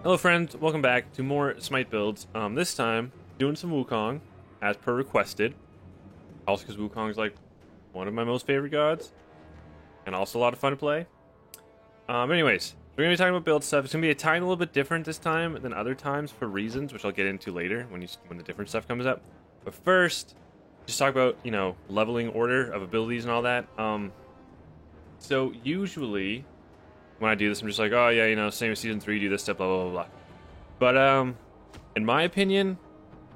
Hello friends, welcome back to more Smite builds. This time, doing some Wukong, as per requested. Also because Wukong is like one of my most favorite gods, and also a lot of fun to play. Anyways, we're going to be talking about build stuff. It's going to be a tiny little bit different this time than other times for reasons, which I'll get into later when the different stuff comes up. But first, just talk about, leveling order of abilities and all that. So usually when I do this, I'm just like, oh yeah, same as season 3, do this stuff, blah, blah, blah, blah. But, in my opinion,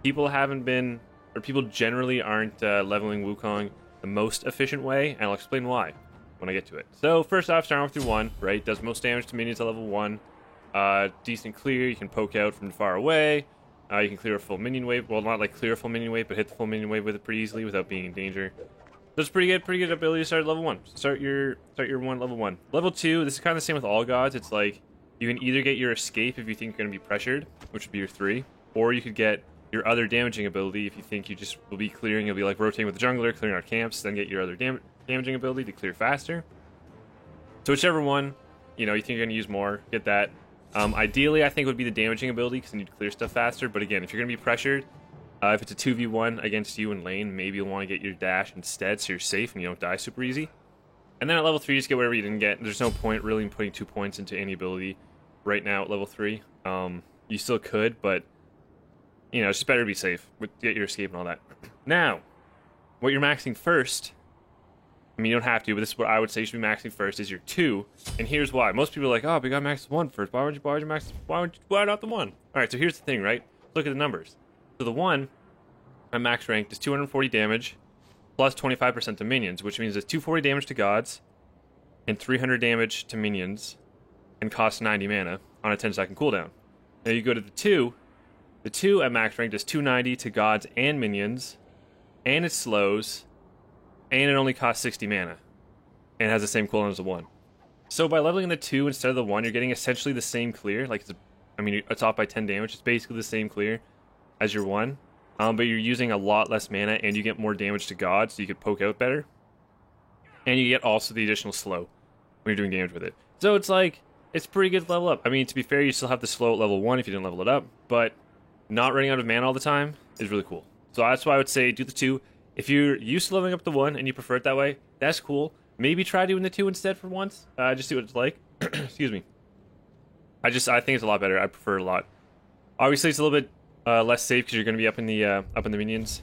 people generally aren't leveling Wukong the most efficient way, and I'll explain why when I get to it. So, first off, starting off through 1, right? Does most damage to minions at level 1. Decent clear, you can poke out from far away. You can clear a full minion wave. Well, not like clear a full minion wave, but hit the full minion wave with it pretty easily without being in danger. That's pretty good ability to start at level 1. Start your one level 1. Level 2, this is kind of the same with all gods. It's like you can either get your escape if you think you're going to be pressured, which would be your 3, or you could get your other damaging ability if you think you just will be clearing. You'll be like rotating with the jungler, clearing our camps, then get your other damaging ability to clear faster. So whichever one, you think you're going to use more, get that. Ideally, I think it would be the damaging ability because you need to clear stuff faster. But again, if you're going to be pressured, if it's a 2v1 against you in lane, maybe you'll want to get your dash instead so you're safe and you don't die super easy. And then at level 3, just get whatever you didn't get. There's no point really in putting 2 points into any ability right now at level 3. You still could, but, it's just better to be safe. Get your escape and all that. Now, what you're maxing first, I mean, you don't have to, but this is what I would say you should be maxing first, is your 2. And here's why. Most people are like, oh, but you got max 1 first. Why not the 1? Alright, so here's the thing, right? Look at the numbers. So the 1, I'm max ranked, is 240 damage, plus 25% to minions, which means it's 240 damage to gods, and 300 damage to minions, and costs 90 mana on a 10-second cooldown. Now you go to the 2 at max ranked is 290 to gods and minions, and it slows, and it only costs 60 mana, and has the same cooldown as the 1. So by leveling the 2 instead of the 1, you're getting essentially the same clear. Like, it's off by 10 damage. It's basically the same clear as your 1, but you're using a lot less mana, and you get more damage to gods, so you could poke out better, and you get also the additional slow when you're doing damage with it. So it's like, it's pretty good to level up. I mean, to be fair, you still have the slow at level 1 if you didn't level it up, but not running out of mana all the time is really cool. So that's why I would say do the 2. If you're used to leveling up the 1 and you prefer it that way, that's cool. Maybe try doing the 2 instead for once, just see what it's like. Excuse me. I think it's a lot better. I prefer it a lot. Obviously, it's a little bit less safe because you're going to be up in the minions,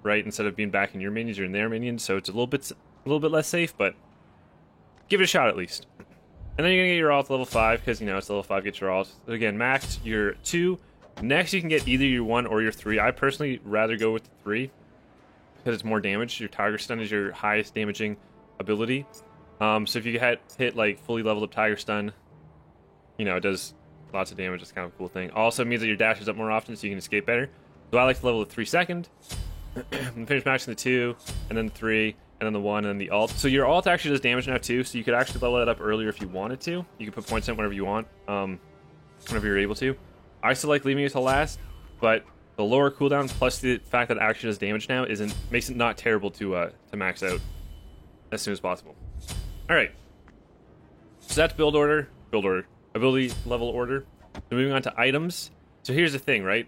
right? Instead of being back in your minions, you're in their minions, so it's a little bit less safe, but give it a shot at least. And then you're gonna get your alt level 5 because it's level 5. Get your alt again, max your 2. Next, you can get either your 1 or your 3. I personally rather go with the 3 because it's more damage. Your Tiger Stun is your highest damaging ability. So if you hit like fully leveled up Tiger Stun, it does lots of damage. It's kind of a cool thing. Also, it means that your dash is up more often, so you can escape better. So I like to level the 3 second, and finish maxing the 2, and then the 3, and then the 1, and then the alt. So your alt actually does damage now too, so you could actually level it up earlier if you wanted to. You can put points in whenever you want, whenever you're able to. I still like leaving it to last, but the lower cooldown plus the fact that it actually does damage now makes it not terrible to max out as soon as possible. All right, so that's build order, ability level order. So moving on to items. So here's the thing, right?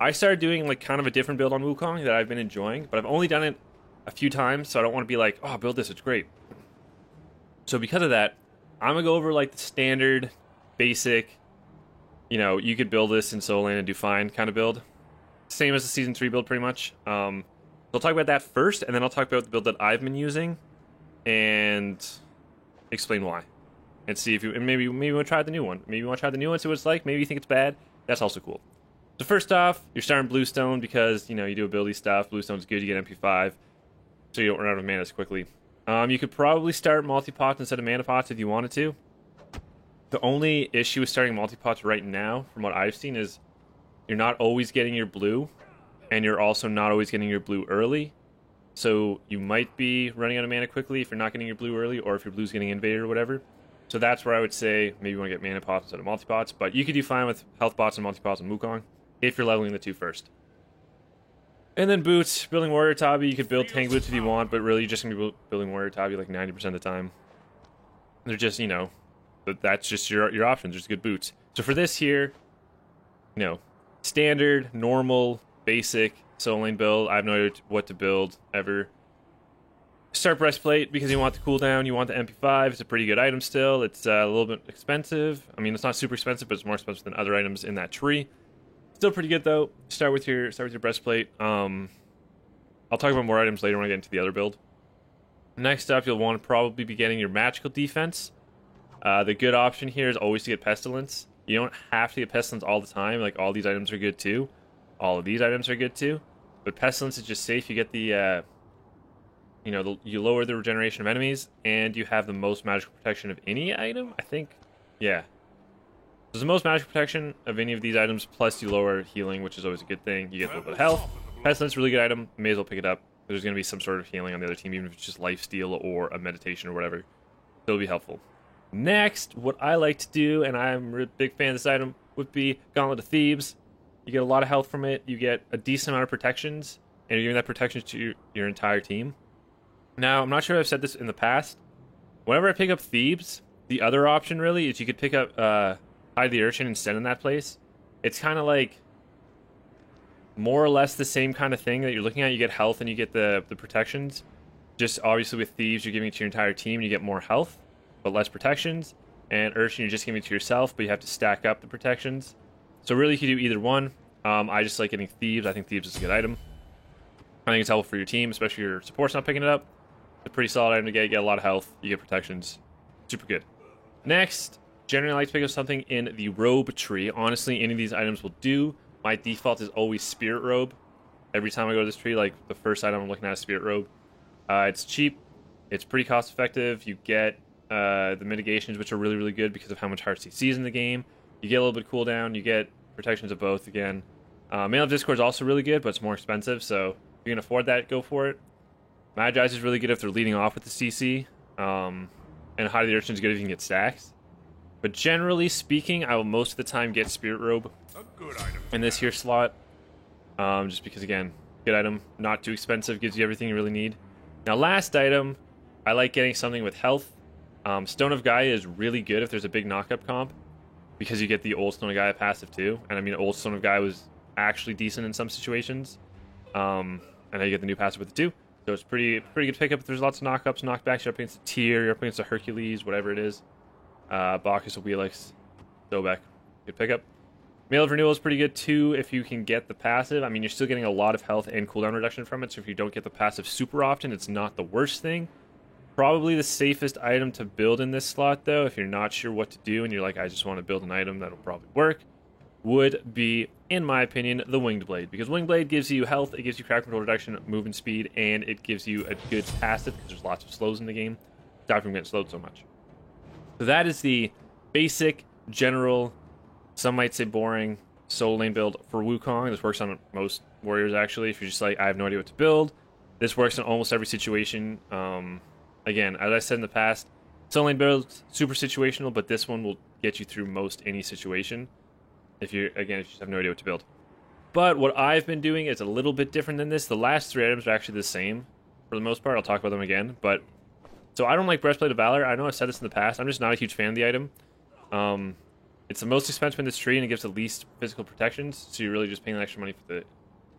I started doing like kind of a different build on Wukong that I've been enjoying, but I've only done it a few times, so I don't want to be like, oh, build this, it's great. So because of that, I'm gonna go over like the standard, basic, you could build this in solo lane and do fine kind of build. Same as the season 3 build pretty much. So I'll talk about that first, and then I'll talk about the build that I've been using and explain why. And see if maybe you want to try the new one. Maybe you want to try the new one, see what it's like. Maybe you think it's bad. That's also cool. So first off, you're starting Bluestone because, you do ability stuff. Bluestone's good, you get MP5, so you don't run out of mana as quickly. You could probably start multi-pots instead of mana pots if you wanted to. The only issue with starting multi-pots right now, from what I've seen, is you're not always getting your blue, and you're also not always getting your blue early. So you might be running out of mana quickly if you're not getting your blue early, or if your blue's getting invaded or whatever. So that's where I would say maybe you want to get mana pots instead of multi-pots, but you could do fine with health pots and multi-pots on Wukong if you're leveling the 2 first. And then boots, building warrior Tabi, you could build tank boots if you want, but really you're just going to be building warrior Tabi like 90% of the time. They're just, that's just your options, just good boots. So for this here, you know, standard, normal, basic Soul Lane build. I have no idea what to build ever. Start breastplate because you want the cooldown, you want the MP5. It's a pretty good item still. It's a little bit expensive. I mean, it's not super expensive, but it's more expensive than other items in that tree. Still pretty good though. Start with your breastplate. I'll talk about more items later when I get into the other build. Next up, you'll want to probably be getting your magical defense. The good option here is always to get Pestilence. You don't have to get Pestilence all the time. Like, all these items are good too. All of these items are good too. But Pestilence is just safe. You get the, you lower the regeneration of enemies, and you have the most magical protection of any item, I think. Yeah. There's the most magical protection of any of these items, plus you lower healing, which is always a good thing. You get a little bit of health. Pestilence, really good item. May as well pick it up. There's going to be some sort of healing on the other team, even if it's just lifesteal or a meditation or whatever. It'll be helpful. Next, what I like to do, and I'm a big fan of this item, would be Gauntlet of Thebes. You get a lot of health from it. You get a decent amount of protections, and you're giving that protection to your entire team. Now, I'm not sure if I've said this in the past. Whenever I pick up Thebes, the other option really is you could pick up Hide the Urchin instead in that place. It's kind of like more or less the same kind of thing that you're looking at. You get health and you get the protections. Just obviously with Thebes, you're giving it to your entire team. You get more health, but less protections. And Urchin, you're just giving it to yourself, but you have to stack up the protections. So really, you can do either one. I just like getting Thebes. I think Thebes is a good item. I think it's helpful for your team, especially if your support's not picking it up. It's a pretty solid item to get. You get a lot of health. You get protections. Super good. Next, generally I like to pick up something in the robe tree. Honestly, any of these items will do. My default is always Spirit Robe. Every time I go to this tree, like the first item I'm looking at is Spirit Robe. It's cheap. It's pretty cost effective. You get the mitigations, which are really, really good because of how much Heart CC is in the game. You get a little bit of cooldown. You get protections of both again. Mail of Discord is also really good, but it's more expensive. So if you can afford that, go for it. Magi's is really good if they're leading off with the CC. And Hide the Urchin is good if you can get stacks. But generally speaking, I will most of the time get Spirit Robe in this here slot. Just because, again, good item, not too expensive, gives you everything you really need. Now, last item, I like getting something with health. Stone of Gaia is really good if there's a big knockup comp, because you get the old Stone of Gaia passive too. And I mean, old Stone of Gaia was actually decent in some situations. And now you get the new passive with it too. So it's pretty good pickup. There's lots of knockups, knockbacks. You're up against a Tyr, you're up against a Hercules, whatever it is. Bacchus, Wheelix, Dobek. Good pickup. Mail of Renewal is pretty good too if you can get the passive. I mean, you're still getting a lot of health and cooldown reduction from it, so if you don't get the passive super often, it's not the worst thing. Probably the safest item to build in this slot, though, if you're not sure what to do and you're like, I just want to build an item that'll probably work, would be, in my opinion, the Winged Blade. Because Winged Blade gives you health, it gives you crowd control reduction, movement speed, and it gives you a good passive, because there's lots of slows in the game. Stop from getting slowed so much. So that is the basic, general, some might say boring, Soul Lane build for Wukong. This works on most warriors, actually. If you're just like, I have no idea what to build, this works in almost every situation. Again, as I said in the past, Soul Lane builds super situational, but this one will get you through most any situation. If you just have no idea what to build. But what I've been doing is a little bit different than this. The last three items are actually the same for the most part. I'll talk about them again. But so I don't like Breastplate of Valor. I know I've said this in the past. I'm just not a huge fan of the item. It's the most expensive in this tree, and it gives the least physical protections. So you're really just paying extra money for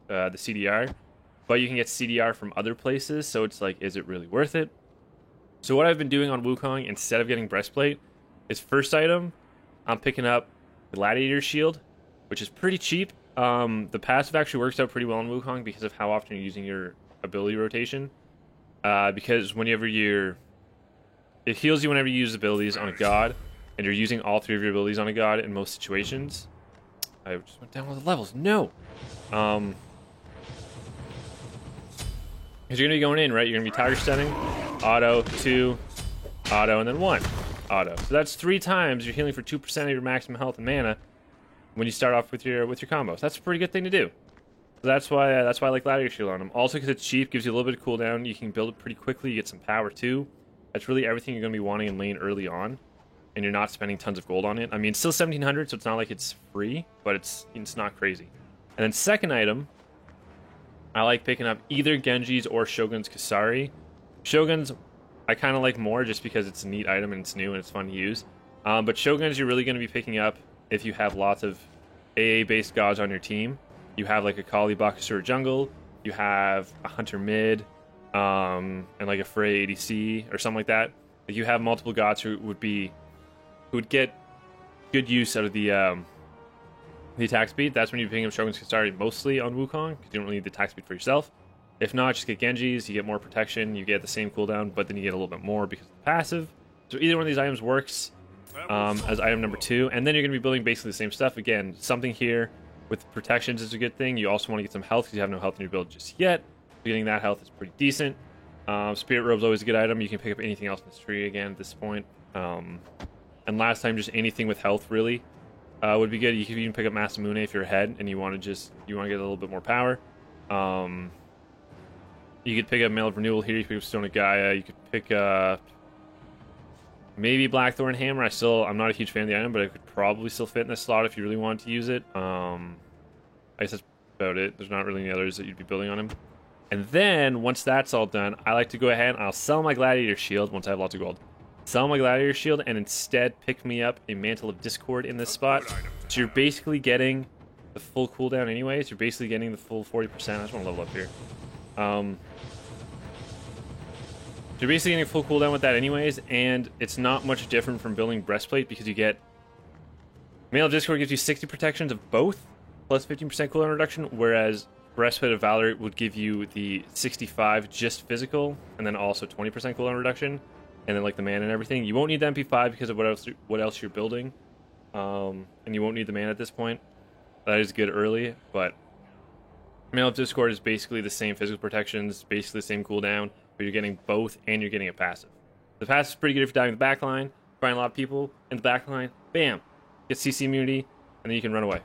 the CDR. But you can get CDR from other places. So it's like, is it really worth it? So what I've been doing on Wukong, instead of getting Breastplate, is first item, I'm picking up Gladiator Shield, which is pretty cheap. The passive actually works out pretty well on Wukong because of how often you're using your ability rotation. Because it heals you whenever you use abilities on a god, and you're using all three of your abilities on a god in most situations. I just went down with the levels. No! Because you're going to be going in, right? You're going to be Tiger Stunning, auto, 2, auto, and then 1. Auto. So that's 3 times you're healing for 2% of your maximum health and mana when you start off with your combos. That's a pretty good thing to do. So that's why I like Gladiator Shield on them. Also, because it's cheap, gives you a little bit of cooldown. You can build it pretty quickly. You get some power too. That's really everything you're going to be wanting in lane early on, and you're not spending tons of gold on it. I mean, it's still 1700, so it's not like it's free, but it's not crazy. And then second item, I like picking up either Genji's or Shogun's Kasari. Shogun's I kind of like more just because it's a neat item and it's new and it's fun to use. But Shoguns you're really going to be picking up if you have lots of AA-based gods on your team. You have like a Kali Bakasura jungle, you have a Hunter mid, and like a Frey ADC or something like that. Like you have multiple gods who would get good use out of the attack speed. That's when you're picking up Shogun's Kastari mostly on Wukong, because you don't really need the attack speed for yourself. If not, just get Genjis, you get more protection, you get the same cooldown, but then you get a little bit more because of the passive. So either one of these items works as item number 2, and then you're going to be building basically the same stuff. Again, something here with protections is a good thing. You also want to get some health because you have no health in your build just yet. So getting that health is pretty decent. Spirit Robe is always a good item. You can pick up anything else in this tree again at this point. And last time, just anything with health really would be good. You could even pick up Masamune if you're ahead and you want to get a little bit more power. You could pick up Mail of Renewal here. You could pick up Stone of Gaia. You could pick up maybe Blackthorn Hammer. I'm not a huge fan of the item, but it could probably still fit in this slot if you really wanted to use it. I guess that's about it. There's not really any others that you'd be building on him. And then, once that's all done, I like to go ahead and I'll sell my Gladiator Shield once I have lots of gold. Sell my Gladiator Shield and instead pick me up a Mantle of Discord in this spot. So you're basically getting the full cooldown anyways. You're basically getting the full 40%. I just want to level up here. You're basically getting full cooldown with that anyways, and it's not much different from building Breastplate because you get... Mantle of Discord gives you 60 protections of both, plus 15% cooldown reduction, whereas Breastplate of Valor would give you the 65 just physical, and then also 20% cooldown reduction, and then like the mana and everything. You won't need the MP5 because of what else you're building, and you won't need the mana at this point. That is good early, but Mantle of Discord is basically the same physical protections, basically the same cooldown, but you're getting both and you're getting a passive. The passive is pretty good if you're diving the backline, find a lot of people in the backline, bam, get CC immunity, and then you can run away.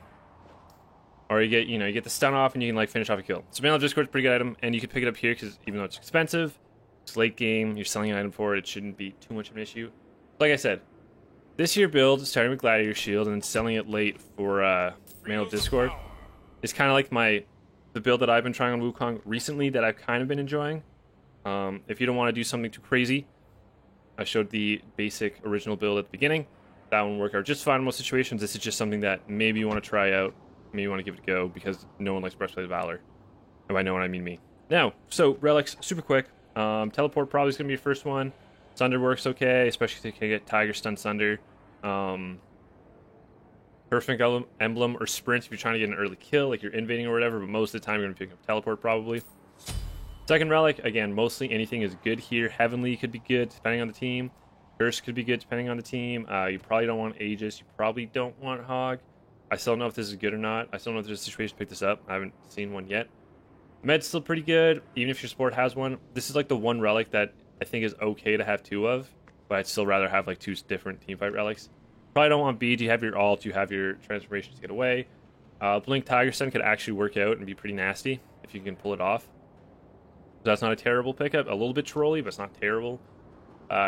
Or you get the stun off and you can like finish off a kill. So Mantle of Discord is a pretty good item, and you can pick it up here because even though it's expensive, it's late game, you're selling an item for it, it shouldn't be too much of an issue. Like I said, this year build, starting with Gladiator Shield and then selling it late for Mantle of Discord, is kind of like the build that I've been trying on Wukong recently that I've kind of been enjoying. If you don't want to do something too crazy, I showed the basic original build at the beginning. That one worked out just fine in most situations. This is just something that maybe you want to try out, maybe you want to give it a go because no one likes Breastplate of Valor. And by no one, I mean me. Now, so relics, super quick. Teleport probably is going to be your first one. Sunder works okay, especially if you can get Tiger Stun Sunder. Perfect Emblem or Sprint if you're trying to get an early kill, like you're invading or whatever, but most of the time you're going to pick up Teleport probably. Second relic, again, mostly anything is good here. Heavenly could be good depending on the team. Curse could be good depending on the team. You probably don't want Aegis. You probably don't want Hog. I still don't know if this is good or not. I still don't know if there's a situation to pick this up. I haven't seen one yet. Med's still pretty good, even if your support has one. This is like the one relic that I think is okay to have 2 of, but I'd still rather have like 2 different teamfight relics. Probably don't want beads. You have your ult, you have your transformations to get away. Blink Tiger Stun could actually work out and be pretty nasty if you can pull it off. So that's not a terrible pickup. A little bit trolly, but it's not terrible.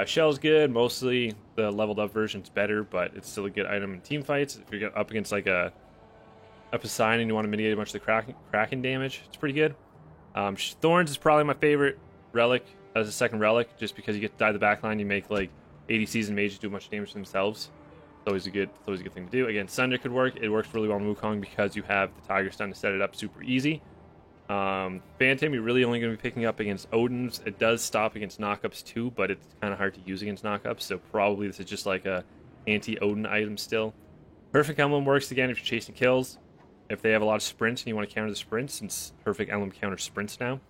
Shell's good. Mostly the leveled up version's better, but it's still a good item in team fights. If you're up against like a Poseidon and you want to mitigate a bunch of the Kraken damage, it's pretty good. Thorns is probably my favorite relic as a second relic, just because you get to die the backline. You make like ADCs and mages do a bunch of damage to themselves. It's always a good thing to do. Again, Sunder could work. It works really well on Wukong because you have the Tiger Stun to set it up super easy. Phantom, you're really only going to be picking up against Odin's. It does stop against knockups too, but it's kind of hard to use against knockups, so probably this is just like a anti-Odin item still. Perfect Emblem works again if you're chasing kills. If they have a lot of sprints and you want to counter the sprints, since Perfect Emblem counters sprints now.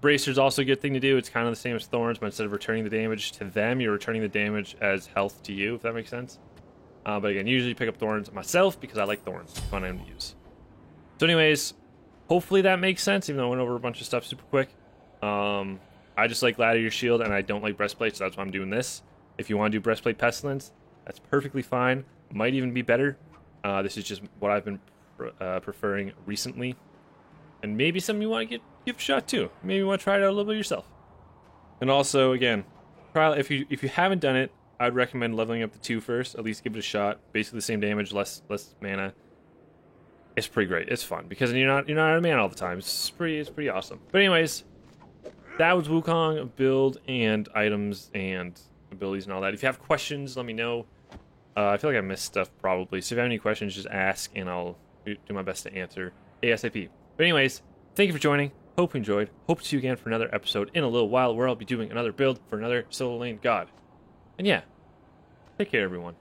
Bracer's also a good thing to do. It's kind of the same as Thorns, but instead of returning the damage to them, you're returning the damage as health to you, if that makes sense. But again, usually pick up Thorns myself because I like Thorns. It's fun item to use. So anyways, hopefully that makes sense, even though I went over a bunch of stuff super quick. I just like Gladiator Shield, and I don't like Breastplate, so that's why I'm doing this. If you want to do Breastplate Pestilence, that's perfectly fine. Might even be better. This is just what I've been preferring recently. And maybe something you want to give a shot too. Maybe you want to try it out a little bit yourself. And also, again, if you haven't done it, I'd recommend leveling up the 2 first. At least give it a shot. Basically the same damage, less mana. It's pretty great. It's fun because you're not out of mana all the time. It's pretty awesome. But anyways, that was Wukong build and items and abilities and all that. If you have questions, let me know. I feel like I missed stuff probably. So if you have any questions, just ask, and I'll do my best to answer ASAP. But anyways, thank you for joining. Hope you enjoyed. Hope to see you again for another episode in a little while, where I'll be doing another build for another solo lane god. And yeah, take care, everyone.